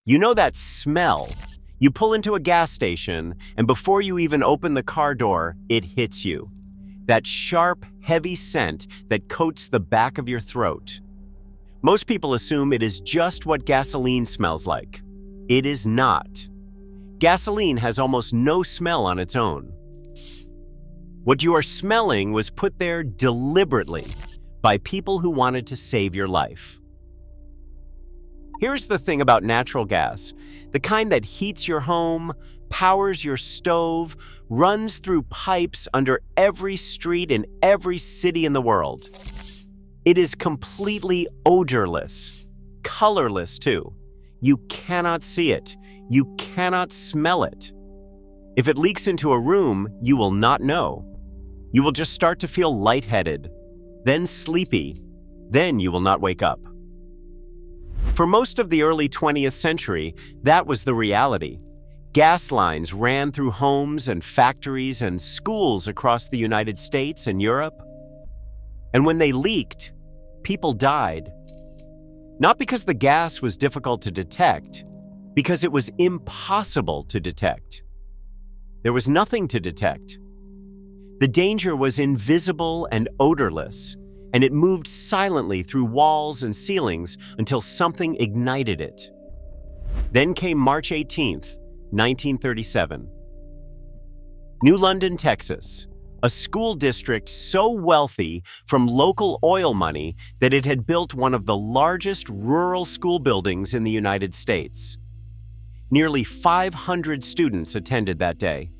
You know that smell? You pull into a gas station, and before you even open the car door, it hits you. That sharp, heavy scent that coats the back of your throat. Most people assume it is just what gasoline smells like. It is not. Gasoline has almost no smell on its own. What you are smelling was put there deliberately by people who wanted to save your life. Here's the thing about natural gas, the kind that heats your home, powers your stove, runs through pipes under every street in every city in the world. It is completely odorless, colorless too. You cannot see it. You cannot smell it. If it leaks into a room, you will not know. You will just start to feel lightheaded, then sleepy, then you will not wake up. For most of the early 20th century, that was the reality. Gas lines ran through homes and factories and schools across the United States and Europe. And when they leaked, people died. Not because the gas was difficult to detect, because it was impossible to detect. There was nothing to detect. The danger was invisible and odorless, and it moved silently through walls and ceilings until something ignited it. Then came March 18th, 1937. New London, Texas, a school district so wealthy from local oil money that it had built one of the largest rural school buildings in the United States. Nearly 500 students attended that day.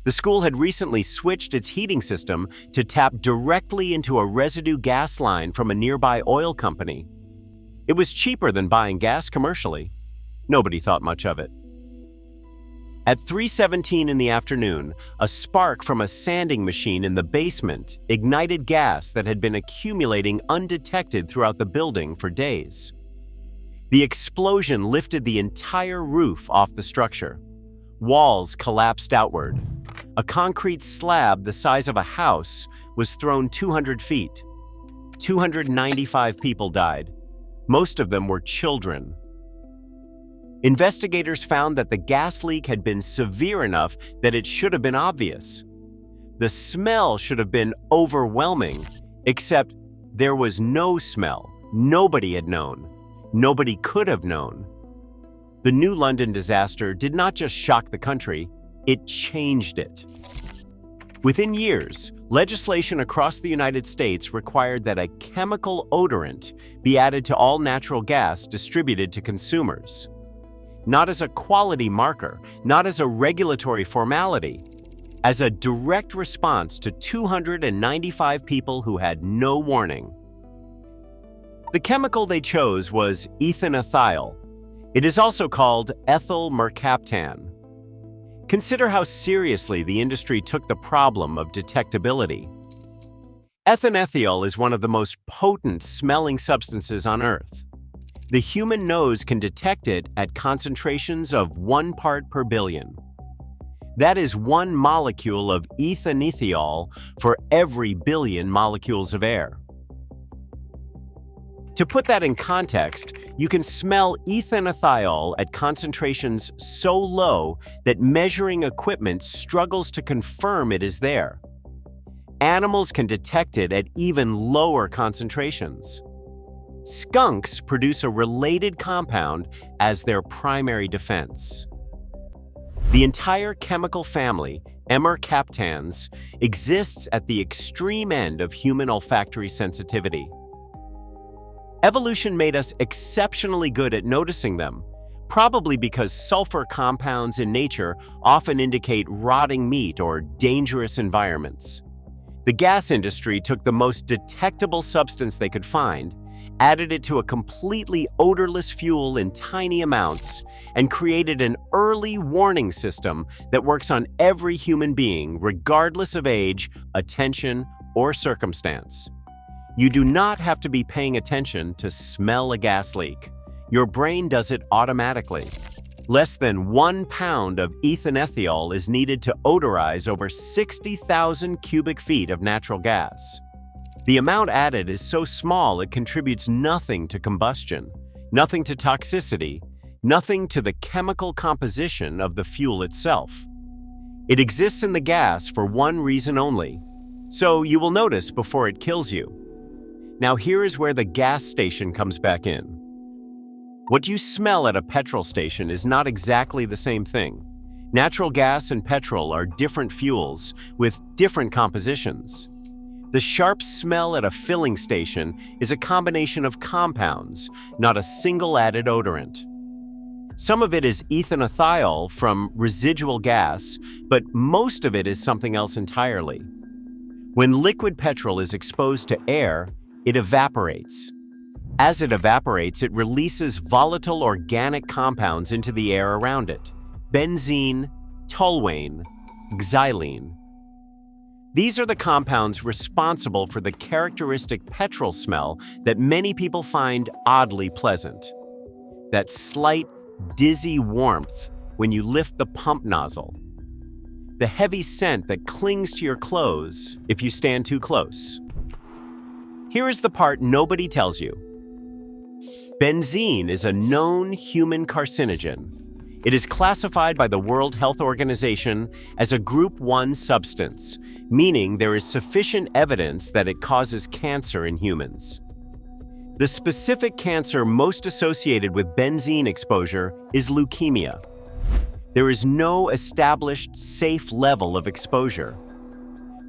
The school had recently switched its heating system to tap directly into a residue gas line from a nearby oil company. It was cheaper than buying gas commercially. Nobody thought much of it. At 3:17 in the afternoon, a spark from a sanding machine in the basement ignited gas that had been accumulating undetected throughout the building for days. The explosion lifted the entire roof off the structure. Walls collapsed outward. A concrete slab the size of a house was thrown 200 feet. 295 people died. Most of them were children. Investigators found that the gas leak had been severe enough that it should have been obvious. The smell should have been overwhelming, except there was no smell. Nobody had known. Nobody could have known. The New London disaster did not just shock the country, it changed it. Within years, legislation across the United States required that a chemical odorant be added to all natural gas distributed to consumers. Not as a quality marker, not as a regulatory formality, as a direct response to 295 people who had no warning. The chemical they chose was ethanethiol. It is also called ethyl mercaptan. Consider how seriously the industry took the problem of detectability. Ethanethiol is one of the most potent smelling substances on Earth. The human nose can detect it at concentrations of 1 part per billion. That is 1 molecule of ethanethiol for every billion molecules of air. To put that in context, you can smell ethanethiol at concentrations so low that measuring equipment struggles to confirm it is there. Animals can detect it at even lower concentrations. Skunks produce a related compound as their primary defense. The entire chemical family, emercaptans, exists at the extreme end of human olfactory sensitivity. Evolution made us exceptionally good at noticing them, probably because sulfur compounds in nature often indicate rotting meat or dangerous environments. The gas industry took the most detectable substance they could find, added it to a completely odorless fuel in tiny amounts, and created an early warning system that works on every human being, regardless of age, attention, or circumstance. You do not have to be paying attention to smell a gas leak. Your brain does it automatically. Less than 1 pound of ethanethiol is needed to odorize over 60,000 cubic feet of natural gas. The amount added is so small it contributes nothing to combustion, nothing to toxicity, nothing to the chemical composition of the fuel itself. It exists in the gas for one reason only, so you will notice before it kills you. Now here is where the gas station comes back in. What you smell at a petrol station is not exactly the same thing. Natural gas and petrol are different fuels with different compositions. The sharp smell at a filling station is a combination of compounds, not a single added odorant. Some of it is ethanethiol from residual gas, but most of it is something else entirely. When liquid petrol is exposed to air, it evaporates. As it evaporates, it releases volatile organic compounds into the air around it: benzene, toluene, xylene. These are the compounds responsible for the characteristic petrol smell that many people find oddly pleasant. That slight, dizzy warmth when you lift the pump nozzle. The heavy scent that clings to your clothes if you stand too close. Here is the part nobody tells you. Benzene is a known human carcinogen. It is classified by the World Health Organization as a Group 1 substance, meaning there is sufficient evidence that it causes cancer in humans. The specific cancer most associated with benzene exposure is leukemia. There is no established safe level of exposure.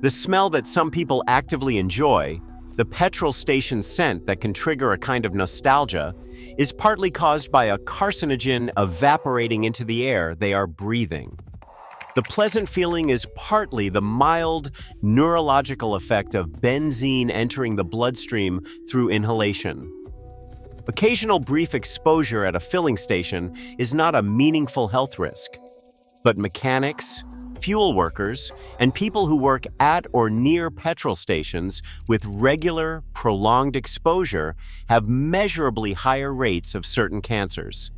The smell that some people actively enjoy, the petrol station scent that can trigger a kind of nostalgia, is partly caused by a carcinogen evaporating into the air they are breathing. The pleasant feeling is partly the mild neurological effect of benzene entering the bloodstream through inhalation. Occasional brief exposure at a filling station is not a meaningful health risk, but mechanics, fuel workers, and people who work at or near petrol stations with regular, prolonged exposure have measurably higher rates of certain cancers.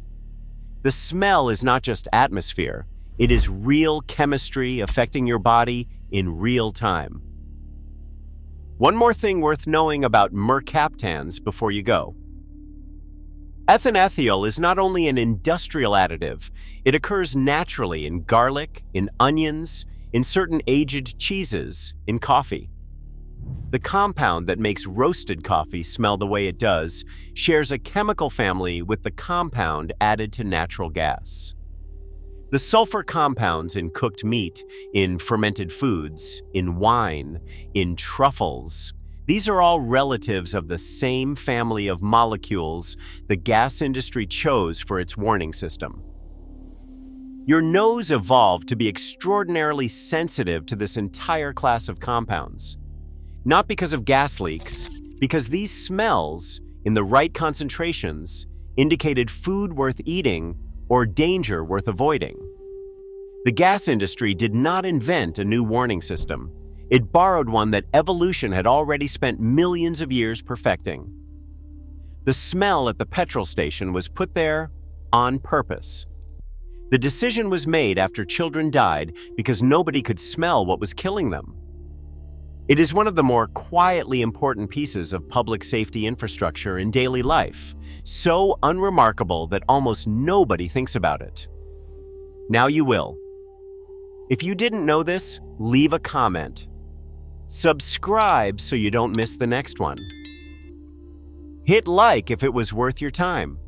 The smell is not just atmosphere, it is real chemistry affecting your body in real time. One more thing worth knowing about mercaptans before you go. Ethanethiol is not only an industrial additive, it occurs naturally in garlic, in onions, in certain aged cheeses, in coffee. The compound that makes roasted coffee smell the way it does shares a chemical family with the compound added to natural gas. The sulfur compounds in cooked meat, in fermented foods, in wine, in truffles, these are all relatives of the same family of molecules the gas industry chose for its warning system. Your nose evolved to be extraordinarily sensitive to this entire class of compounds. Not because of gas leaks, because these smells, in the right concentrations, indicated food worth eating or danger worth avoiding. The gas industry did not invent a new warning system. It borrowed one that evolution had already spent millions of years perfecting. The smell at the petrol station was put there on purpose. The decision was made after children died because nobody could smell what was killing them. It is one of the more quietly important pieces of public safety infrastructure in daily life, so unremarkable that almost nobody thinks about it. Now you will. If you didn't know this, leave a comment. Subscribe so you don't miss the next one. Hit like if it was worth your time.